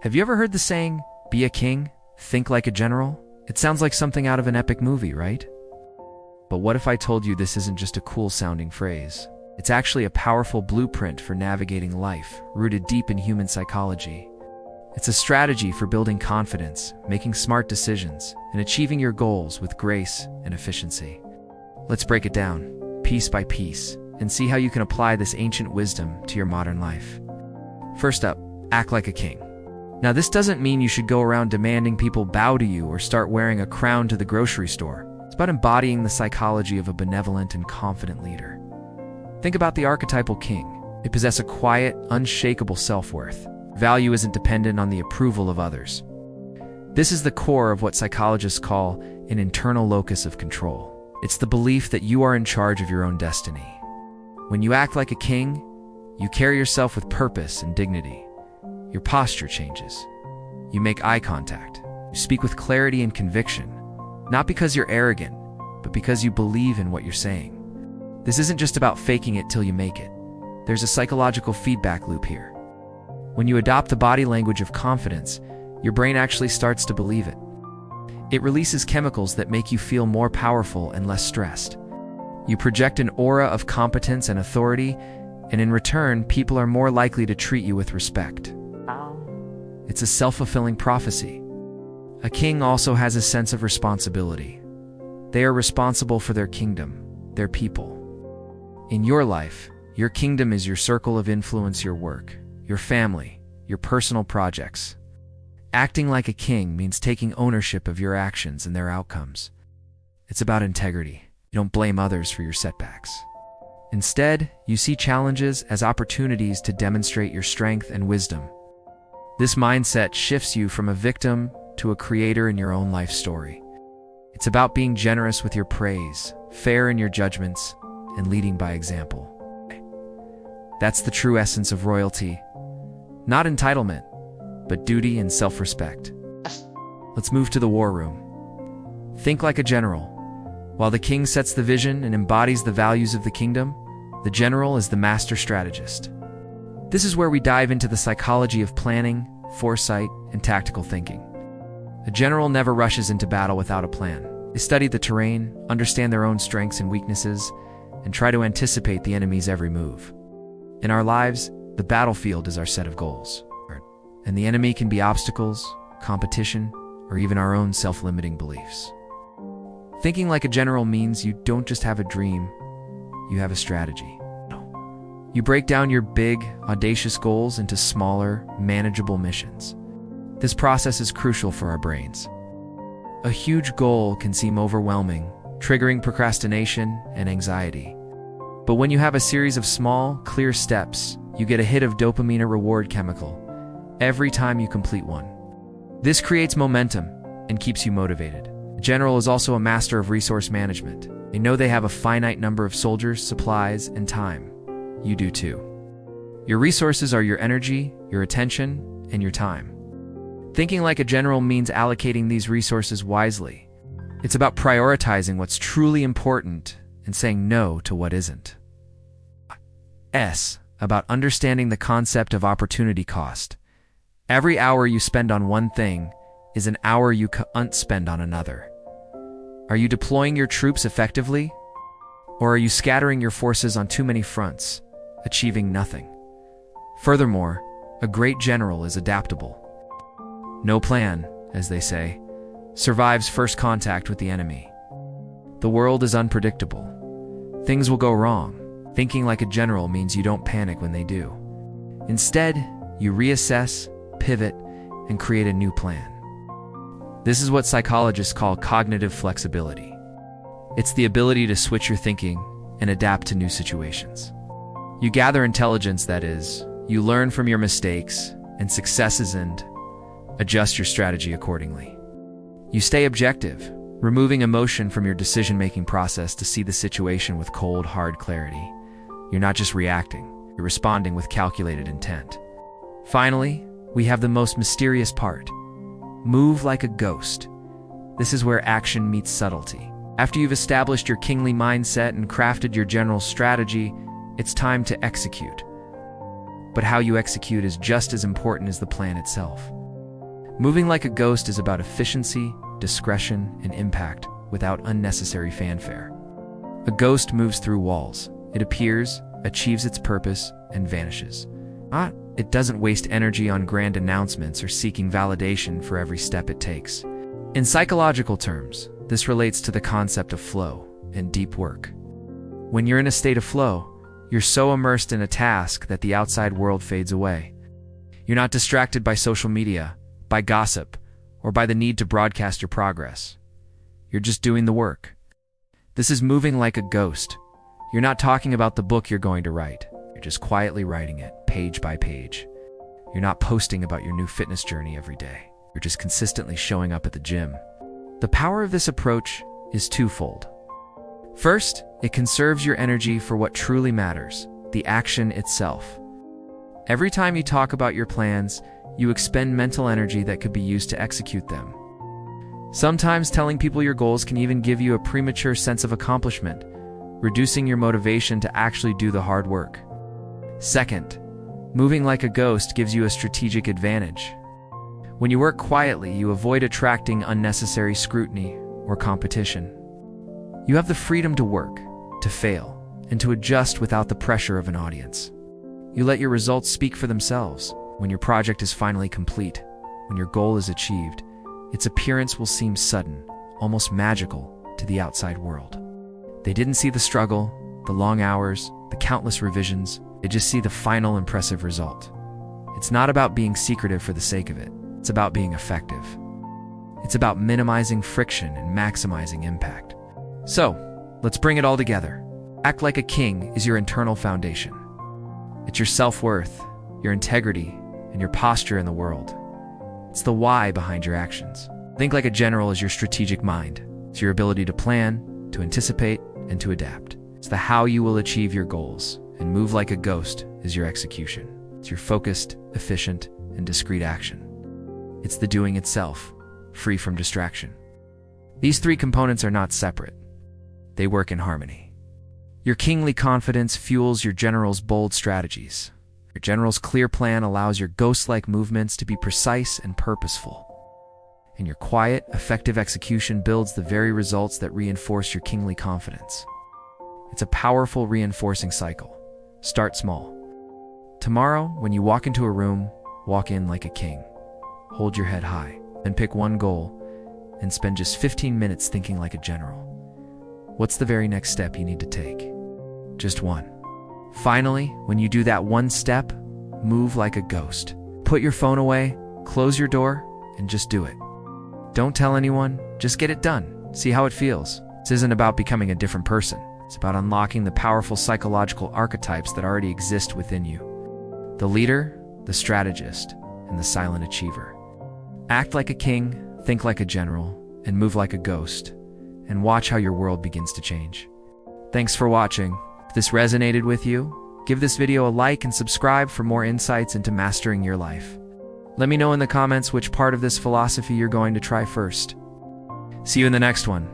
Have you ever heard the saying, be a king, think like a general? It sounds like something out of an epic movie, right? But what if I told you this isn't just a cool-sounding phrase? It's actually a powerful blueprint for navigating life, rooted deep in human psychology. It's a strategy for building confidence, making smart decisions, and achieving your goals with grace and efficiency. Let's break it down, piece by piece, and see how you can apply this ancient wisdom to your modern life. First up, act like a king. Now, this doesn't mean you should go around demanding people bow to you or start wearing a crown to the grocery store. It's about embodying the psychology of a benevolent and confident leader. Think about the archetypal king. They possess a quiet, unshakable self-worth. Value isn't dependent on the approval of others. This is the core of what psychologists call an internal locus of control. It's the belief that you are in charge of your own destiny. When you act like a king, you carry yourself with purpose and dignity. Your posture changes. You make eye contact. You speak with clarity and conviction, not because you're arrogant, but because you believe in what you're saying. This isn't just about faking it till you make it. There's a psychological feedback loop here. When you adopt the body language of confidence, your brain actually starts to believe it. It releases chemicals that make you feel more powerful and less stressed. You project an aura of competence and authority, and in return, people are more likely to treat you with respect. It's a self-fulfilling prophecy. A king also has a sense of responsibility. They are responsible for their kingdom, their people. In your life, your kingdom is your circle of influence, your work, your family, your personal projects. Acting like a king means taking ownership of your actions and their outcomes. It's about integrity. You don't blame others for your setbacks. Instead, you see challenges as opportunities to demonstrate your strength and wisdom. This mindset shifts you from a victim to a creator in your own life story. It's about being generous with your praise, fair in your judgments, and leading by example. That's the true essence of royalty. Not entitlement, but duty and self-respect. Let's move to the war room. Think like a general. While the king sets the vision and embodies the values of the kingdom, the general is the master strategist. This is where we dive into the psychology of planning, foresight, and tactical thinking. A general never rushes into battle without a plan. They study the terrain, understand their own strengths and weaknesses, and try to anticipate the enemy's every move. In our lives, the battlefield is our set of goals, and the enemy can be obstacles, competition, or even our own self-limiting beliefs. Thinking like a general means you don't just have a dream, you have a strategy. You break down your big, audacious goals into smaller, manageable missions. This process is crucial for our brains. A huge goal can seem overwhelming, triggering procrastination and anxiety. But when you have a series of small, clear steps, you get a hit of dopamine, a reward chemical, every time you complete one. This creates momentum and keeps you motivated. A general is also a master of resource management. They know they have a finite number of soldiers, supplies, and time. You do too. Your resources are your energy, your attention, and your time. Thinking like a general means allocating these resources wisely. It's about prioritizing what's truly important and saying no to what isn't. About understanding the concept of opportunity cost. Every hour you spend on one thing is an hour you can't spend on another. Are you deploying your troops effectively? Or are you scattering your forces on too many fronts, achieving nothing? Furthermore, a great general is adaptable. No plan, as they say, survives first contact with the enemy. The world is unpredictable. Things will go wrong. Thinking like a general means you don't panic when they do. Instead, you reassess, pivot, and create a new plan. This is what psychologists call cognitive flexibility. It's the ability to switch your thinking and adapt to new situations. You gather intelligence, that is, you learn from your mistakes and successes and adjust your strategy accordingly. You stay objective, removing emotion from your decision-making process to see the situation with cold, hard clarity. You're not just reacting, you're responding with calculated intent. Finally, we have the most mysterious part. Move like a ghost. This is where action meets subtlety. After you've established your kingly mindset and crafted your general strategy, it's time to execute. But how you execute is just as important as the plan itself. Moving like a ghost is about efficiency, discretion, and impact without unnecessary fanfare. A ghost moves through walls. It appears, achieves its purpose, and vanishes. It doesn't waste energy on grand announcements or seeking validation for every step it takes. In psychological terms, this relates to the concept of flow and deep work. When you're in a state of flow, you're so immersed in a task that the outside world fades away. You're not distracted by social media, by gossip, or by the need to broadcast your progress. You're just doing the work. This is moving like a ghost. You're not talking about the book you're going to write. You're just quietly writing it, page by page. You're not posting about your new fitness journey every day. You're just consistently showing up at the gym. The power of this approach is twofold. First, it conserves your energy for what truly matters, the action itself. Every time you talk about your plans, you expend mental energy that could be used to execute them. Sometimes telling people your goals can even give you a premature sense of accomplishment, reducing your motivation to actually do the hard work. Second, moving like a ghost gives you a strategic advantage. When you work quietly, you avoid attracting unnecessary scrutiny or competition. You have the freedom to work, to fail, and to adjust without the pressure of an audience. You let your results speak for themselves. When your project is finally complete, when your goal is achieved, its appearance will seem sudden, almost magical to the outside world. They didn't see the struggle, the long hours, the countless revisions. They just see the final impressive result. It's not about being secretive for the sake of it. It's about being effective. It's about minimizing friction and maximizing impact. So, let's bring it all together. Act like a king is your internal foundation. It's your self-worth, your integrity, and your posture in the world. It's the why behind your actions. Think like a general is your strategic mind. It's your ability to plan, to anticipate, and to adapt. It's the how you will achieve your goals. And move like a ghost is your execution. It's your focused, efficient, and discreet action. It's the doing itself, free from distraction. These three components are not separate. They work in harmony. Your kingly confidence fuels your general's bold strategies. Your general's clear plan allows your ghost-like movements to be precise and purposeful. And your quiet, effective execution builds the very results that reinforce your kingly confidence. It's a powerful reinforcing cycle. Start small. Tomorrow, when you walk into a room, walk in like a king. Hold your head high, and pick one goal, and spend just 15 minutes thinking like a general. What's the very next step you need to take? Just one. Finally, when you do that one step, move like a ghost. Put your phone away, close your door, and just do it. Don't tell anyone, just get it done. See how it feels. This isn't about becoming a different person. It's about unlocking the powerful psychological archetypes that already exist within you. The leader, the strategist, and the silent achiever. Act like a king, think like a general, and move like a ghost, and watch how your world begins to change. Thanks for watching. If this resonated with you, give this video a like and subscribe for more insights into mastering your life. Let me know in the comments which part of this philosophy you're going to try first. See you in the next one.